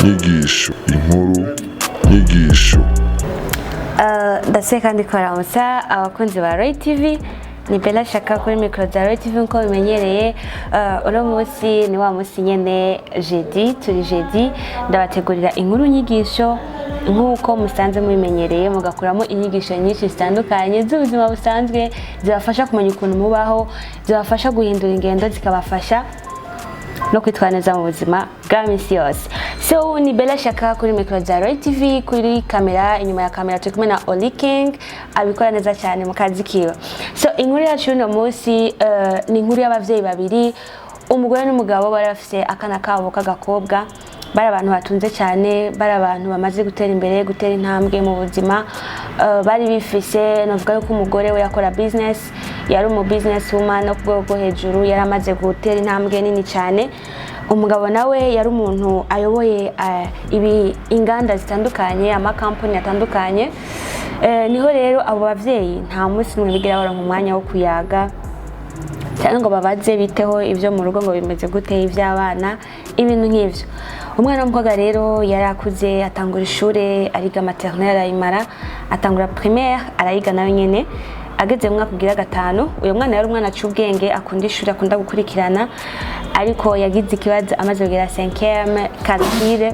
nyigisho inkuru nyigisho. Ndase kandi kwaramutsa abakunzi ba Roy TV, ni Bella Shaka kuri micro za Roy TV nko bimenyereye. Uno munsi ni wa munsi nyene jeudi, turi jeudi ndabategurira inkuru nyigisho nkuko musanze mubimenyereye, mugakuramo inyigisho nyinshi zitandukanye z'ubuzima busanzwe zibafasha kumenya ukuntu mubaho, zibafasha guhindura ingendo, zikabafasha no kwitwaneza mu buzima bwa misi yose. So ni Bella Shaka kuri micro za Roy TV, kuri kamera, inyuma ya kamera turi kumwe na Oli King abikora neza cyane mu kazi kiwe. So inkuru yacu uno munsi ni inkuru y'abavyeyi babiri, umugore n'umugabo bari bafise akana kabo k'agakobwa, bari abantu batunze cyane, bari abantu bamaze gutera imbere, gutera intambwe mu buzima. Bari bifise, novuga yuko umugore we yakora business, yari umu business woman no kubwo hejuru, yari amaze gutera intambwe nini cyane. Umugabo nawe yari umuntu ayoboye inganda zitandukanye, ama company atandukanye. Niho rero abo bavyeyi nta munsi n'umwe bigira baronka umwanya wo kuyaga cyangwa ngo babaze biteho ibyo mu rugo ngo bimeze gute, iby'abana, ibintu nk'ivyo. Umwana w'umukobwa rero yarakuze, atangura ishure, ariga maternelle arayimara, atangura primaire arayiga nayo nyene. Ageze mu mwaka ugira gatanu, uyo mwana yari umwana c'ubwenge, akunda ishure, akunda gukurikirana, ariko yagize ikibazo amaze kugera 5e, calcul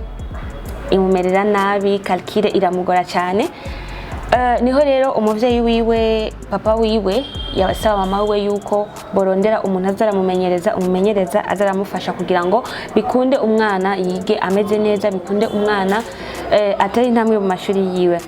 imumerera nabi, calcul iramugora cyane. Niho rero umuvyeyi wiwe, papa wiwe yabasaba mama we yuko borondera umuntu umumenyereza azaramufasha kugira ngo bikunde umwana yige ameze neza, bikunde umwana atari intambwe mu mashuri yiwe.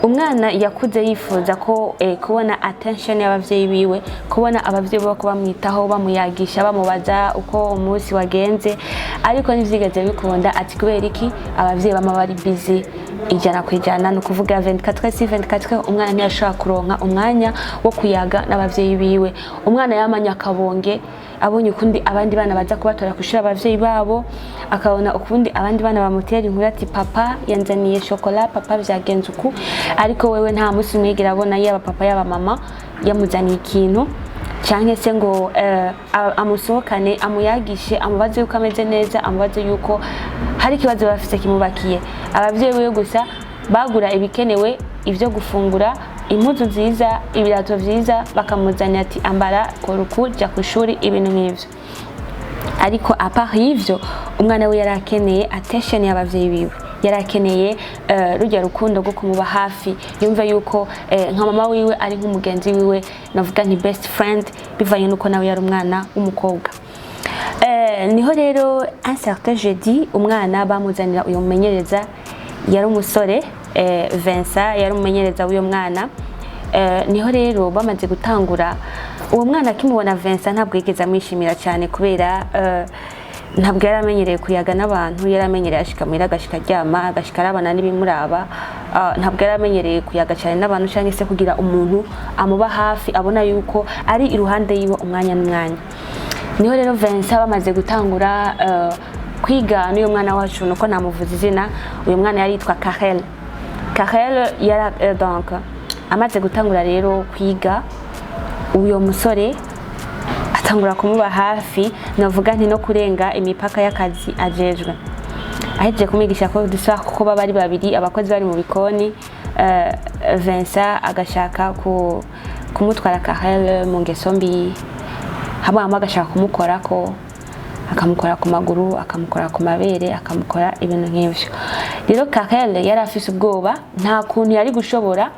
Umwana yakuze yifuza ko kubona attention y'abavyeyi biwe, kubona abavyeyi bako bamwitaho, bamuyagisha, bamubaza uko umunsi wagenze, ariko n'ivyigeze bikunda. Ati kubera iki abavyeyi bama bari busy ijana kwijana, no kuvuga 24/24 umwana ntiyashobora kuronka umwanya wo kuyaga n'abavyeyi biwe. Umwana yamanya akabonge, abonye ukundi abandi bana baza kubatora kushira abavyeyi babo, akabona ukundi abandi bana bamutera inkuru ati papa yanzaniye chocolat, papa vyagenze uku, ariko wewe nta musi umwigira abona yaba papa yaba mama yamuzaniye ikintu canke se ngo amusohokane, amuyagishe, amubaze yuko ameze neza, amubaze yuko hari ikibazo bafise kimubakiye. Abavyeyi biwe gusa bagura ibikenewe, ivyo gufungura, impuzu nziza, ibirato vyiza, bakamuzanira ati ambara koruku ja kwishuri, ibintu nk'ivyo. Ariko apart ivyo umwana we yarakeneye attention y'abavyeyi biwe, yarakeneye rujya rukundo rwo kumuba hafi, yumva yuko nka mama wiwe ari nk'umugenzi wiwe, navuga nti best friend, bivanye nuko nawe yari umwana w'umukobwa. Niho rero un certain jeudi umwana bamuzanira uyo mumenyereza, yari umusore Vincent, yari umumenyereza w'uyo mwana. Niho rero bamaze gutangura, uwo mwana akimubona Vincent ntabwo yigeze amwishimira cyane, kubera ntabwo yaramenyereye kuyaga n'abantu, yaramenyereye ashika muhira agashika aryama, agashika arabana n'ibimuraba. Ntabwo yaramenyereye kuyaga cyane n'abantu cyangwa se kugira umuntu amuba hafi, abona yuko ari iruhande yiwe umwanya n'umwanya. Niho rero Vincent bamaze gutangura kwiga n'uyo mwana wacu, nuko namuvuza izina. Uyu mwana yari yitwa Karel yara donc amaze gutangura rero kwiga, uyo musore atangura kumuba hafi, navuga nti no kurenga imipaka y'akazi ajejwe. Ahejeje kumwigisha ko dusa kuko bari babiri abakozi bari mu bikoni, Vincent agashaka kumutwara Karel mu ngeso mbi, hamwe agashaka kumukorako, akamukora ku maguru, akamukora ku mabere, akamukora ibintu nk'ivyo. Rero Karel yari afise ubwoba, nta kuntu yari gushobora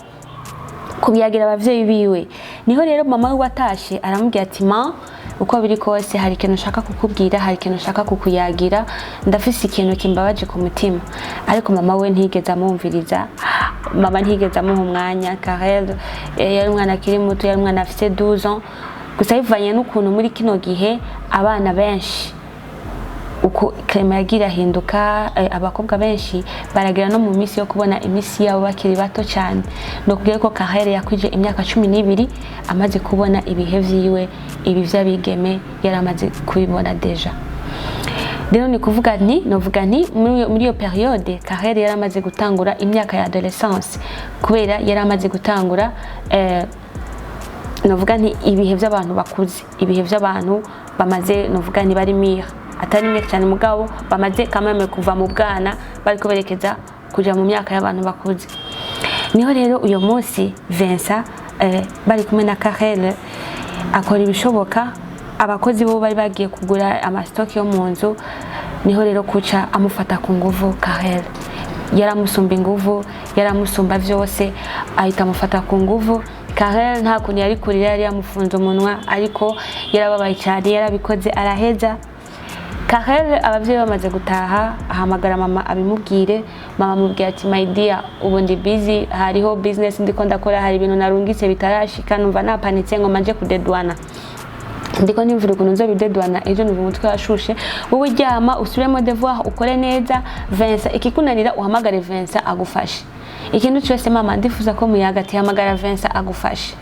kubiyagira abavyeyi biwe. Niho rero mama we watashe aramubwira ati ma, uko biri kose hari ikintu nshaka kukubwira, hari ikintu nshaka kukuyagira, ndafise ikintu kimbabaje ku mutima. Ariko mama we ntigeze amumviriza, mama ntigeze amuha umwanya. Karel yari umwana akiri muto, yari umwana afise 12 ans. Gusa bivanye n'ukuntu muri kino gihe abana benshi uko klima yagira hinduka, abakobwa benshi baragira no mu misi yo kubona imisi yabo bakiri bato cyane. No kugira ko Karel yakwije imyaka 12 amaze kubona ibihe vyiwe, ibi vy'abigeme yaramaze kubibona deja. Rero ni kuvuga nti, novuga nti muri iyo periode Karel yaramaze gutangura imyaka ya adolescence, kubera yaramaze gutangura novuga nti ibihe by'abantu bakuze, ibihe by'abantu bamaze novuga ni bari mire, atari myinshi cyane mugabo bamaze kameme kuva mu bwana bari kuberekeza kuja mu myaka y'abantu bakuze. Niho rero uyo munsi Vincent bari kumwe na Karel akora ibishoboka, abakozi bo bari bagiye kugura amastock yo mu nzu. Niho rero kuca amufata ku nguvu Karel, yaramusumba inguvu, yaramusumba vyose, ahita amufata ku nguvu. Karel nta kuntu yari kurira, yari yamufunze umunwa, ariko yarababaye cyane, yarabikoze araheza. Karel abavyeyi bamaze gutaha ahamagara mama abimubwire. Mama amubwira ati my dear, ubu ndi busy, hariho business ndiko ndakora, hari ibintu narungitse bitarashika, numva napanitse ngo manje kudedwana, ndiko nimvira ukuntu nzobidedwana ejo, numva umutwe washushe. Wowe ryama usubiremo devoir ukore neza. Vincent ikikunanira uhamagare Vincent agufashe. Ikintu cyose mama ndifuza ko muyagati hamagara Vincent agufashe.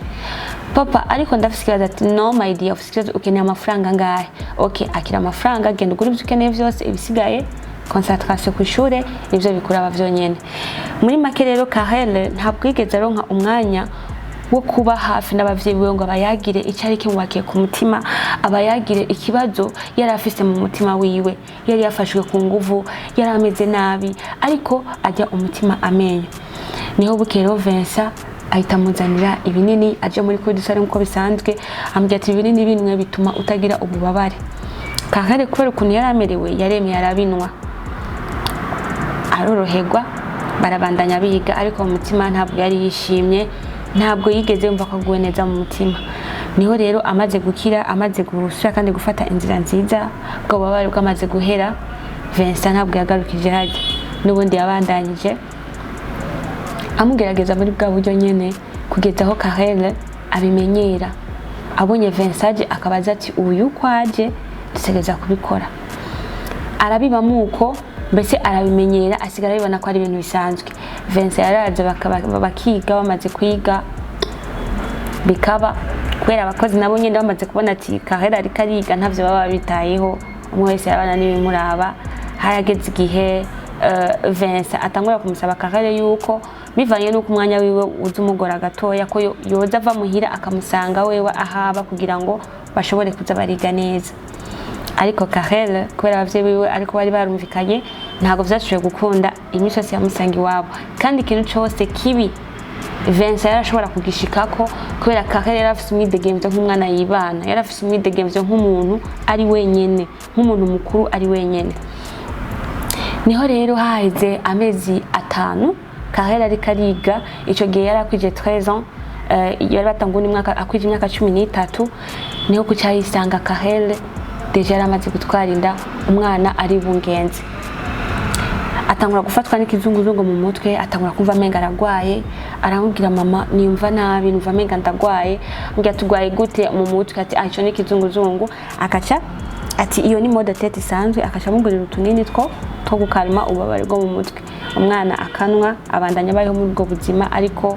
Papa ariko ndafise ikibazo ati no my dear, ufise ikibazo ukeneye amafaranga ngahe? Okay, akira amafaranga, genda ugura ibyo ukeneye byose, ibisigaye concentration ku ishure nivyo bikuraba vyonyene. Muri make rero Karel ntabwo yigeze aronka umwanya wo kuba hafi n'abavyeyi biwe ngo abayagire icyari kimwakiye ku mutima, abayagire ikibazo yari afise mu mutima wiwe. Yari yafashwe ku nguvu, yari ameze nabi, ariko ajya umutima amenyo. Niho bukero Vincent ahita amuzanira ibinini, aje muri kudusare nkuko bisanzwe, ambwira ati ibinini binwe bituma utagira ububabare. Karel kubera ukuntu yari amerewe yaremye arabinwa, aroroherwa, barabandanya biga, ariko mu mutima ntabwo yari yishimye, ntabwo yigeze yumva ko aguwe neza mu mutima. Niho rero amaze gukira, amaze gusura kandi gufata inzira nziza, bwo babari bwamaze guhera, Vincent ntabwo yagarukije hajya, n'ubundi yabandanyije amugerageza muri bwa buryo nyene, kugeza aho Karel abimenyera. Abonye Vincent akabaza ati uyu kwaje dutegereza kubikora, arabibamo uko mbese arabimenyera, asigara bibona ko ari ibintu bisanzwe. Vincent yaraje bakiga, bamaze kwiga bikaba kubera abakozi nabo nyine bamaze kubona ati Karel ariko ariga ntavyo baba bitayeho, umwe wese yabana n'ibimuraba. Harageze igihe Vincent atangura kumusaba Karel yuko bivanye nuko umwanya wiwe uzumugora gatoya ko yoza ava muhira akamusanga wewe ahaba kugira ngo bashobore kuza bariga neza. Ariko Karel kubera abavyeyi biwe ariko bari barumvikanye, ntago vyashoboye gukunda iminsi yose yamusanga iwabo. Kandi ikintu cyose kibi Vincent yarashobora kugishikako kubera Karel yarafise umwidegemvyo nk'umwana yibana, yarafise umwidegemvyo nk'umuntu ari wenyene, nk'umuntu mukuru ari wenyene. Niho rero haheze amezi 5 Karel ariko ariga. Ico gihe yarakwije 13 ans, yari batanguna imwaka akwije imyaka 13. Niho kuca yisanga Karel deja yaramaze gutwara inda, umwana ari bungenze. Atangura gufatwa n'ikizunguzungu mu mutwe, atangura kumva amenga aragwaye, aramubwira mama niyumva nabi, numva amenga ndagwaye. Mbwira tugwaye gute mu mutwe? Ati aco n'ikizunguzungu. Akaca ati iyo ni mode tete isanzwe, akaca amugurira utunini two gukalma ubabare bwo mu mutwe. Umwana akanwa abandanya bayeho muri ubwo buzima, ariko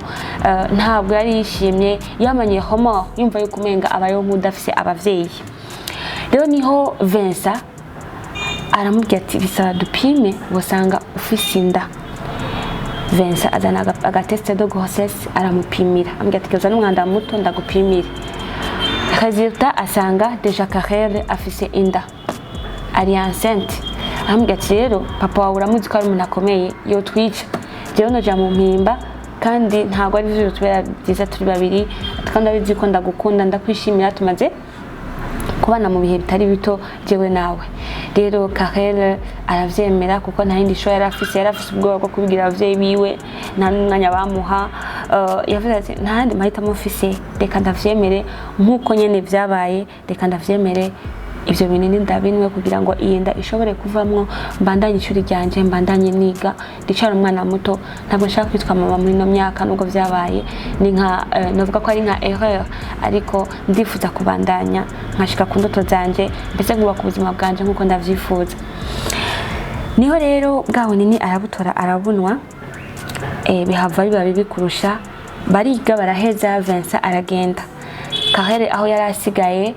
ntabwo yari yishimye, yamanye homo yumva yuko umenga abayeho nk'udafise abavyeyi. Rero niho Vincent aramubwira ati bisaba dupime wasanga ufise inda. Vincent azana agateste de grossesse aramupimira, ambwira ati kaza n'umwanda muto ndagupimira. Resultat asanga deja Karel afise inda, ari enceinte. Ambwira ati rero papa wawe uramuzi ko ari umuntu akomeye, yo twica jewe noja mu mpimba, kandi ntago ari byo tubera byiza turi babiri, kandi abizi ko ndagukunda ndakwishimira, tumaze kubana mu bihe bitari bito jewe nawe. Rero Karel aravyemera kuko nta yindi show yarafise ubwoba bwo kubigira abavyeyi biwe, nta n'umwanya bamuha. Yavuze ati ntandi mahitamo mfise, reka ndavyemere nkuko nyene vyabaye, reka ndavyemere ivyo binini ndabinwe kugira ngo iyenda ishobore kuvamwo, mbandanye ishuri ryanje, mbandanye niga, ndicara umwana muto. Ntabwo nshaka kwitwa mama muri no myaka, nubwo vyabaye ni nka navuga ko ari nka erreur, ariko ndifuza kubandanya nkashika ku ndoto zanje, mbese nkuba ku buzima bwanje nkuko ndavyifuza. Niho rero bwaho nini arabutora arabunwa, bihava biba bibi kurusha, bariga baraheza. Vincent aragenda. Karel aho yari asigaye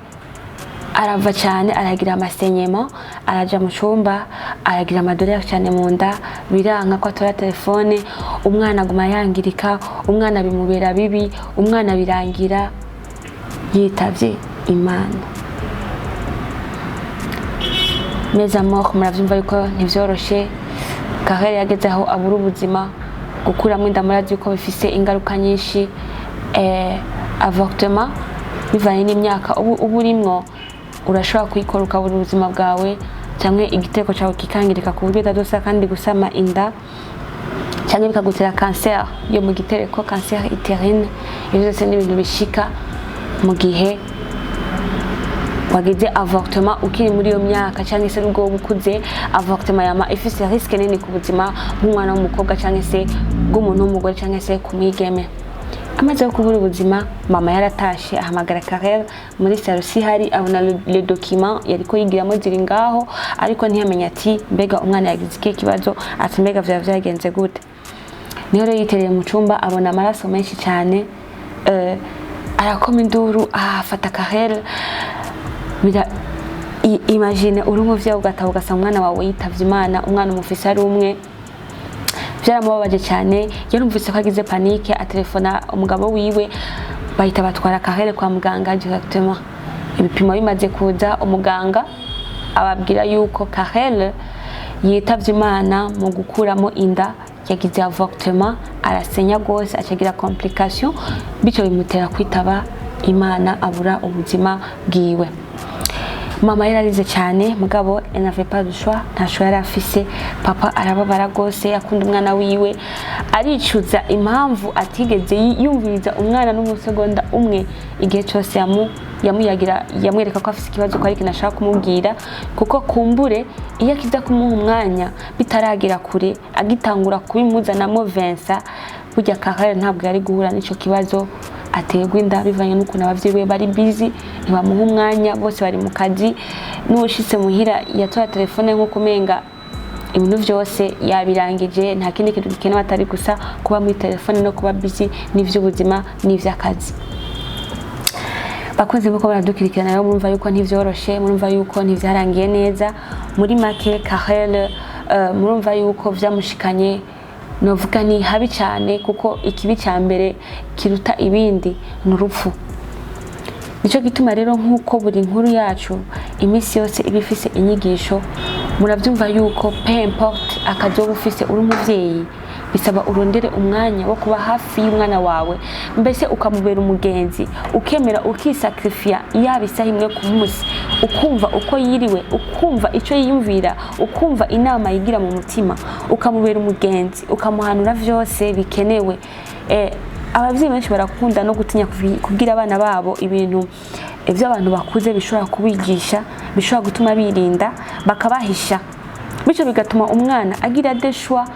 arava cyane, aragira amasenyemo, araja mu cyumba, aragira amadorari cyane mu nda, biranka ko atora telefone. Umwana aguma yangirika, umwana bimubera bibi, umwana birangira yitavye Imana. mes amours muravyumva yuko ntivyoroshe Karel yageze aho abura ubuzima gukuramo inda murazi yuko bifise ingaruka nyinshi avortement bivanye n'imyaka ubu urimwo urashobora kuyikora ukabura ubuzima bwawe cyangwa igiteko cyawe kikangirika ku buryo utadosa kandi gusama inda cyangwa bikagutera cancer yo mu gitereko, cancer utérine. Ibyo byose ni ibintu bishika mu gihe wagize avortement ukiri muri iyo myaka cyangwa se ubwo bukuze. Avortement yama ifise risque nini ku buzima bw'umwana w'umukobwa cyangwa se bw'umuntu w'umugore cyangwa se ku mwigeme. Amaze kubura ubuzima, mama yaratashe ahamagara Karel muri sarusi hari abona le document yariko yigiramo ziri ngaho, ariko ntiyamenya ati mbega umwana yagize iki kibazo, ati mbega vyagenze gute. Niho rero yitereye mu cumba abona amaraso menshi cyane, arakoma induru afata Karel. Imagine uri umuvyeyi ugataha ugasanga umwana wawe yitavye Imana, umwana umufise ari umwe. Byaramubabaje cyane, yarumvise ko agize panique, atelefona umugabo wiwe bahita batwara Karel kwa muganga directement. Ibipimo bimaze kuza, umuganga ababwira yuko Karel yitavye Imana mu gukuramo inda, yagize avortement, arasenya gose, acagira complication, bico bimutera kwitaba Imana, abura ubuzima bwiwe. Mama yararize cyane, mugabo n'avait pas de choix, nta choix yari afise. Papa arababara gose, akunda umwana wiwe, aricuza impamvu atigeze yumviriza umwana n'umusegonda umwe igihe cyose yamwereka ko afise ikibazo, ko ari ikintu ashaka kumubwira, kuko kumbure iyo akiza kumuha umwanya bitaragira kure, agitangura kubimuzanamo Vincent, burya Karel ntabwo yari guhura n'ico kibazo, ategwa inda bivanye n'ukuntu abavyeyi be bari busy, ntibamuha umwanya, bose bari mu kazi. N'ushitse muhira yatora telefone nko kumenga ibintu vyose yabirangije, nta kindi kintu gikenewe atari gusa kuba muri telefone no kuba busy n'ivy'ubuzima n'ivy'akazi. Bakunze muko baradukurikirana rero, murumva yuko ntivyoroshe, murumva yuko ntivyarangiye neza. Muri make Karel murumva yuko vyamushikanye, novuga ni habi cyane, kuko ikibi cya mbere kiruta ibindi n'urupfu. Nico gituma rero nkuko buri nkuru yacu imisi yose ibifise inyigisho, muravyumva yuko peu importe akazoba ufise uri umuvyeyi, bisaba urondere umwanya wo kuba hafi y'umwana wawe, mbese ukamubera umugenzi, ukemera ukisakrifia yabisaha imwe ku munsi, ukumva uko yiriwe, ukumva ico yiyumvira, ukumva inama yigira mu mutima, ukamubera umugenzi, ukamuhanura vyose bikenewe. Abavyeyi benshi barakunda no gutinya kubwira abana babo ibintu ivyo abantu bakuze bishobora kubigisha, bishobora gutuma birinda, bakabahisha, bico bigatuma umwana agira deshwa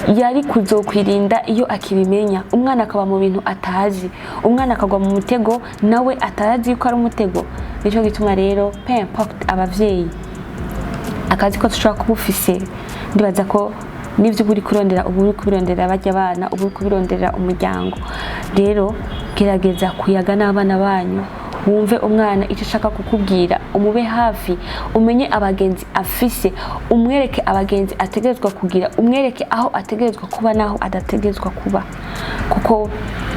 yari kuzokwirinda iyo akibimenya. Umwana akaba mu bintu atazi, umwana akagwa mu mutego nawe atazi yuko ari umutego. Nico gituma rero peu importe abavyeyi, akazi ko dushobora kubufise, ndibaza ko nivyo buri kurondera, ubu kubirondera bajya abana, ubu kubirondera umuryango. Rero gerageza kuyaga n'abana banyu, wumve umwana icyo ashaka kukubwira, umube hafi, umenye abagenzi afise, umwereke abagenzi ategerezwa kugira, umwereke aho ategerezwa kuba naho adategerezwa kuba. Kuko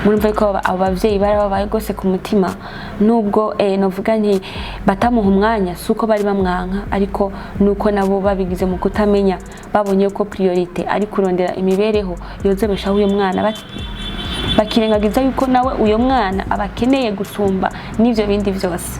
murumva ko abavyeyi barababaye gose ku mutima, nubwo novuga nti batamuha umwanya, suko bari bamwanka, ariko nuko nabo babigize mu kutamenya, babonye ko priorite ari kurondera imibereho yozebeshaho uyo mwana, bakirengagiza yuko nawe uyo mwana abakeneye gusumba n'ivyo bindi vyose.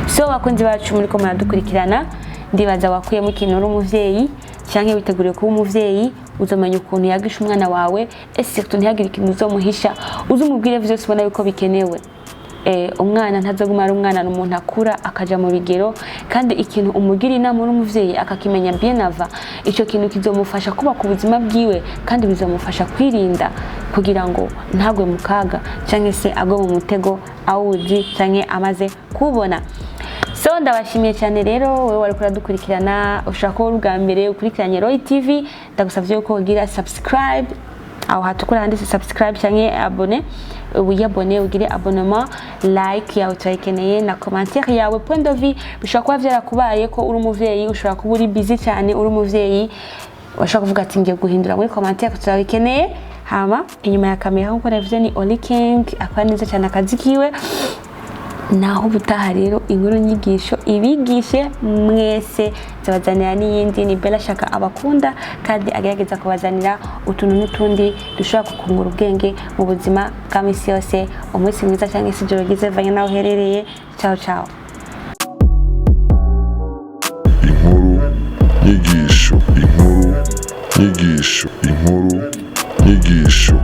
So bakunzi bacu muri ko muradukurikirana, ndibaza wakuyemo ikintu uri umuvyeyi cyangwa witeguriye kuba umuvyeyi, uzomenya ukuntu yagisha umwana wawe, surtout ntihagire ikintu uzomuhisha, uzumubwire vyose ubona yuko bikenewe. Umwana ntazoguma ari umwana, n'umuntu akura akaja mu bigero, kandi ikintu umugira inama uri umuvyeyi akakimenya bien avant, ico kintu kizomufasha kuba ku buzima bwiwe, kandi bizomufasha kwirinda kugira ngo ntagwe mu kaga cyangwa se agwe mu mutego awuzi cyangwa amaze kubona. So ndabashimiye cyane rero, wewe wari kuradukurikirana, ushaka ko ubwa mbere ukurikiranye Roy TV, ndagusavye ko ugira subscribe, aho hatukura handitse subscribe cyangwa abone, wiyabone, ugire abonnement, like yawe turayikeneye, na commentaire yawe, point de vue bishobora kuba vyarakubaye ko uri umuvyeyi, ushobora kuba uri busy cyane uri umuvyeyi, washaka kuvuga ati ngiye guhindura muri commentaire, turayikeneye. Hama inyuma ya kamera nkuko navuze ni Oli King, akora neza cyane akazi kiwe. naho ubutaha rero inkuru nyigisho ibigishe mwese zabazanira n'iyindi. Ni Bella Shaka abakunda kandi agerageza kubazanira utuntu n'utundi dushobora kukungura ubwenge mu buzima bwa misi yose. Umunsi mwiza cyangwa se ijoro ryiza bivanye naho uherereye. Ciao ciao. Nyigisho, inkuru, nyigisho, inkuru, nyigisho.